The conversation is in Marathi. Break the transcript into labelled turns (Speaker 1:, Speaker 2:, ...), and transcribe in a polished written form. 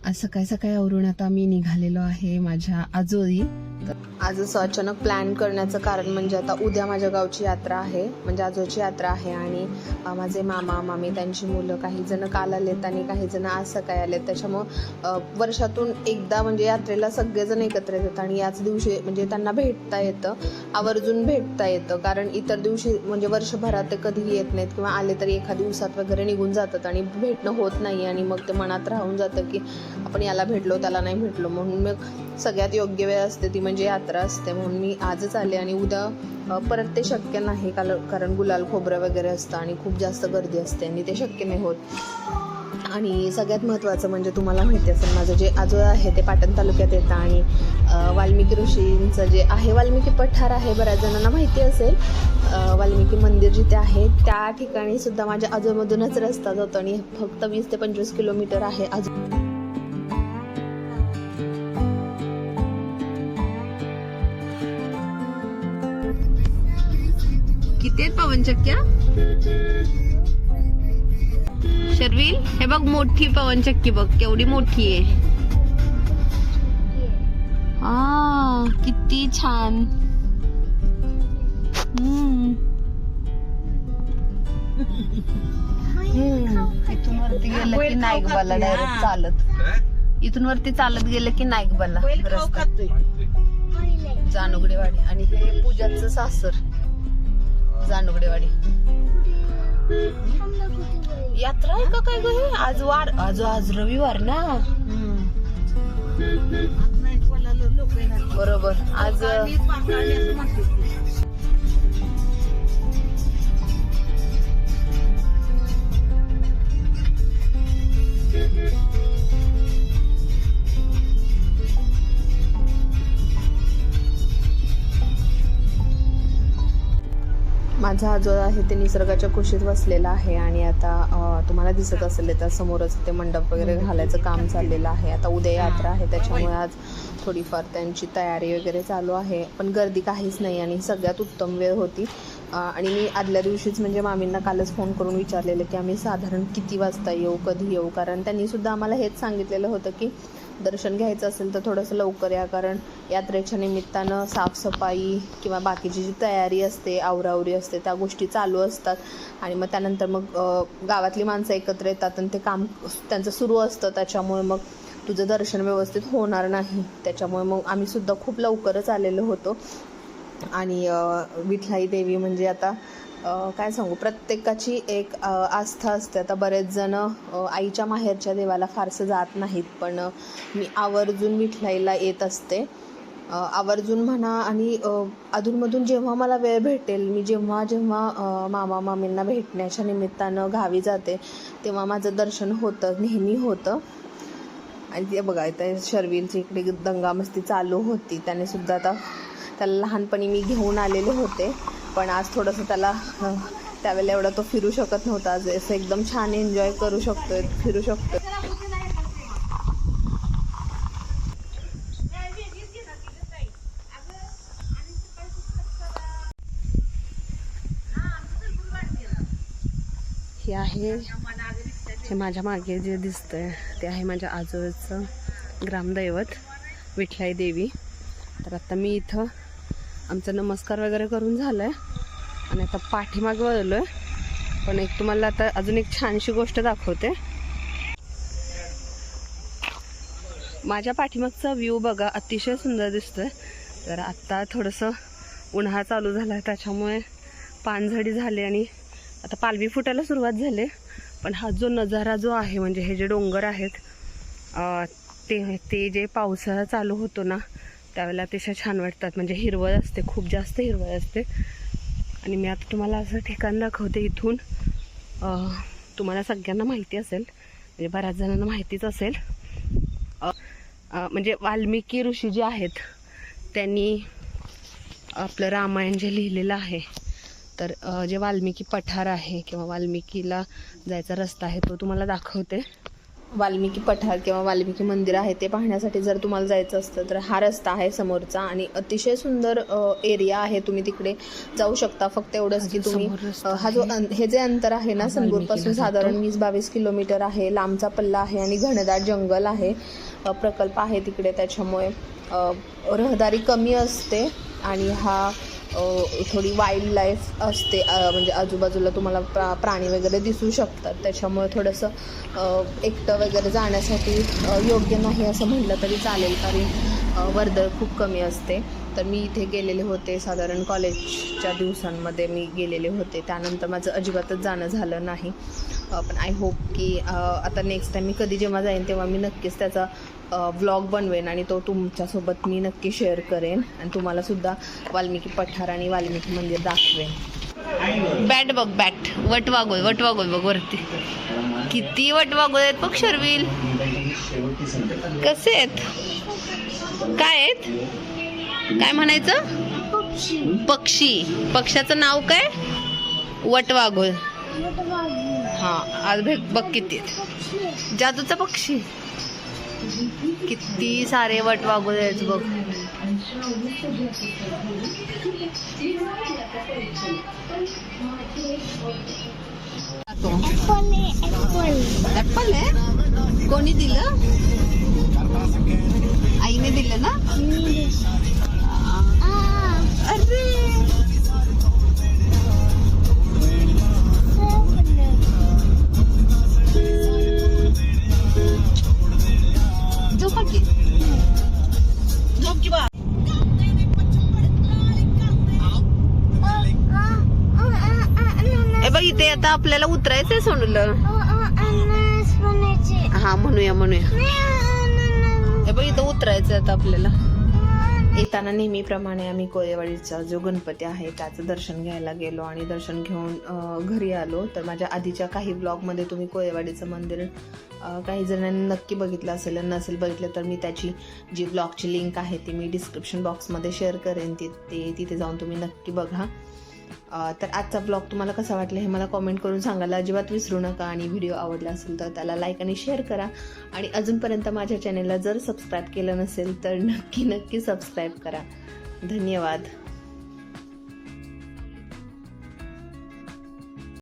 Speaker 1: आज सकाळी सकाळी आवरून आता मी निघालेलो आहे माझ्या आजोळी. आज असं अचानक प्लॅन करण्याचं कारण म्हणजे आता उद्या माझ्या गावची यात्रा आहे, म्हणजे आजोळची यात्रा आहे आणि माझे मामा मामी त्यांची मुलं काही जण काल आलेत आणि काही जण आज सकाळी आलेत. त्याच्यामुळं वर्षातून एकदा म्हणजे यात्रेला सगळेजण एकत्र येतात आणि याच दिवशी म्हणजे त्यांना भेटता येतं, आवर्जून भेटता येतं. कारण इतर दिवशी म्हणजे वर्षभरात ते कधीही येत नाहीत किंवा आले तरी एका दिवसात वगैरे निघून जातात आणि भेटणं होत नाही आणि मग ते मनात राहून जातं की आपण याला भेटलो त्याला नाही भेटलो. म्हणून मग सगळ्यात योग्य वेळ असते ती म्हणजे यात्रा असते. म्हणून मी आजच आले आणि उद्या परत ते शक्य नाही, कारण गुलाल खोबरं वगैरे असतं आणि खूप जास्त गर्दी असते आणि ते शक्य नाही होत. आणि सगळ्यात महत्त्वाचं म्हणजे तुम्हाला माहिती असेल माझं जे आजोळ आहे ते पाटण तालुक्यात येतं आणि वाल्मिकी ऋषींचं जे आहे वाल्मिकी पठार आहे, बऱ्याच जणांना माहिती असेल. वाल्मिकी मंदिर जिथे आहे त्या ठिकाणी सुद्धा माझ्या आजोळमधूनच रस्ता जातो आणि फक्त 20 ते 25 किलोमीटर आहे आजोळ. किती आहेत पवनचक्क्या शर्विल? हे बघ मोठी पवनचक्की बघ केवढी मोठी आहे. किती छान. इथून वरती गेलं की नाईकबाला डायरेक्ट चालत, इथून वरती चालत गेलं की नाईकबाला जानुगडेवाडी. आणि हे पूजाचं सासर जानुगडेवाडी. यात्रा आहे का काय ग? आज रविवार ना, बरोबर. आज माझा आजोळ आहे ते निसर्गाच्या कुशीत वसलेला आहे आणि आता तुम्हाला दिसत असेल त्या समोरच ते मंडप वगैरे घालायचं काम चाललेलं आहे. आता उद्या यात्रा आहे त्याच्यामुळे आज थोडीफार त्यांची तयारी वगैरे चालू आहे, पण गर्दी काहीच नाही आणि सगळ्यात उत्तम वेळ होती. आणि मी आदल्या दिवशीच म्हणजे मामींना कालच फोन करून विचारलेलं की आम्ही साधारण किती वाजता येऊ, कधी येऊ, कारण त्यांनीसुद्धा आम्हाला हेच सांगितलेलं होतं की दर्शन घ्यायचं असेल तर थोडंसं लवकर या, कारण यात्रेच्या निमित्तानं साफसफाई किंवा बाकीची जी तयारी असते, आवरावरी असते, त्या गोष्टी चालू असतात आणि मग त्यानंतर मग गावातली माणसं एकत्र येतात आणि ते काम त्यांचं सुरू असतं. त्याच्यामुळे मग तुझं दर्शन व्यवस्थित होणार नाही. त्याच्यामुळे मग आम्हीसुद्धा खूप लवकरच आलेलो होतो. आणि विठलाई देवी म्हणजे आता काय सांगू, प्रत्येकाची एक आस्था असते. आता बरेच जण आईच्या माहेरच्या देवाला फारसं जात नाहीत, पण मी आवर्जून विठलाईला येत असते, आवर्जून म्हणा. आणि अधूनमधून जेव्हा मला वेळ भेटेल, मी जेव्हा मामा मामींना भेटण्याच्या निमित्तानं गावी जाते तेव्हा माझं दर्शन होतं, नेहमी होतं. आणि ते बघा इथं शर्विलची इकडे दंगामस्ती चालू होती. त्याने सुद्धा आता त्याला लहानपणी मी घेऊन आलेले होते, पण आज थोडंसं त्याला त्यावेळेला एवढा तो फिरू शकत नव्हता. आज असं एकदम छान एन्जॉय करू शकतोय, फिरू शकतोय. हे आहे, हे माझ्या मागे जे दिसतंय ते आहे माझ्या आजोळचं ग्रामदैवत विठलाई देवी. तर आता मी इथं आमचा नमस्कार वगैरे करून झालाय आणि आता पाठीमागे वळलोय. पण एक तुम्हाला आता अजून एक छानशी गोष्ट दाखवते. माझ्या पाठीमागचा व्ह्यू बघा, अतिशय सुंदर दिसतोय. तर आत्ता थोडंसं उन्हाळा चालू झाला आहे त्याच्यामुळे पानझडी झाली आणि आता पालवी फुटायला सुरुवात झाली. पण हा जो नजारा जो आहे म्हणजे हे जे डोंगर आहेत ते जे पावसाळा चालू होतो ना त्यावेळेला अतिशय छान वाटतात. म्हणजे हिरवळ असते, खूप जास्त हिरवळ असते. आणि मी आता तुम्हाला असं ठिकाण दाखवते इथून. तुम्हाला सगळ्यांना माहिती असेल, म्हणजे बऱ्याच जणांना माहितीच असेल, म्हणजे वाल्मिकी ऋषी जे आहेत त्यांनी आपलं रामायण जे लिहिलेलं आहे, तर जे वाल्मिकी पठार आहे किंवा वाल्मिकीला जायचा रस्ता आहे तो तुम्हाला दाखवते. वाल्मिकी पठार किंवा वाल्मिकी मंदिर आहे ते पाहण्यासाठी जर तुम्हाला जायचं असतं तर हा रस्ता आहे समोरचा आणि अतिशय सुंदर एरिया आहे. तुम्ही तिकडे जाऊ शकता. फक्त एवढंच की तुम्ही हा जो हे जे अंतर आहे ना सनगुरपासून साधारण 20-22 किलोमीटर आहे. लांबचा पल्ला आहे आणि घनदाट जंगल आहे. प्रकल्प आहे तिकडे, त्याच्यामुळे रहदारी कमी असते आणि हा थोडी वाईल्ड लाईफ असते. म्हणजे आजूबाजूला तुम्हाला प्राणी वगैरे दिसू शकतात. त्याच्यामुळे थोडंसं एकटं वगैरे जाण्यासाठी योग्य नाही असं म्हटलं तरी चालेल, कारण वर्दळ खूप कमी असते. तर मी इथे गेलेले होते साधारण कॉलेजच्या दिवसांमध्ये मी गेलेले होते. त्यानंतर माझं अजिबातच जाणं झालं नाही. पण आय होप की आता नेक्स्ट टाईम मी कधी जेव्हा जाईन तेव्हा मी नक्कीच त्याचा व्लॉग बनवेन आणि तो तुमच्यासोबत मी नक्की शेअर करेन आणि तुम्हालासुद्धा वाल्मिकी पठार आणि वाल्मिकी मंदिर दाखवेन. बॅट बघ, बॅट वटवाघूळ बघ वरती किती वटवाघूळ आहेत बघ. शर्विल कसे आहेत, काय आहेत, काय म्हणायचं, पक्षी. पक्षाचं नाव काय, वटवाघूळ. हा आज बघ किती जादूचा पक्षी, किती सारे वटवाघूळ आहेत बघ. ऍपल आहे, कोणी दिलं, आईने दिलं ना. अरे बघ इथे आता आपल्याला उतरायचंय सोनूलं. हा म्हणूया. हे बघ इथं उतरायचं आता आपल्याला. येताना नेहमीप्रमाणे आम्ही कोळेवाडीचा जो गणपती आहे त्याचं दर्शन घ्यायला गेलो आणि दर्शन घेऊन घरी आलो. तर माझ्या आधीच्या काही ब्लॉगमध्ये तुम्ही कोळेवाडीचं मंदिर काही जणांनी नक्की बघितलं असेल, नसेल बघितलं तर मी त्याची जी ब्लॉगची लिंक आहे ती मी डिस्क्रिप्शन बॉक्समध्ये शेअर करेन. तिथे जाऊन तुम्ही नक्की बघा. तर आजचा ब्लॉग तुम्हाला कसा वाटला हे मला कॉमेंट करून सांगायला अजिबात विसरू नका. आणि व्हिडिओ आवडला असेल तर त्याला लाईक आणि शेअर करा. आणि अजूनपर्यंत माझ्या चॅनेलला जर सबस्क्राईब केलं नसेल तर नक्की सबस्क्राईब करा. धन्यवाद.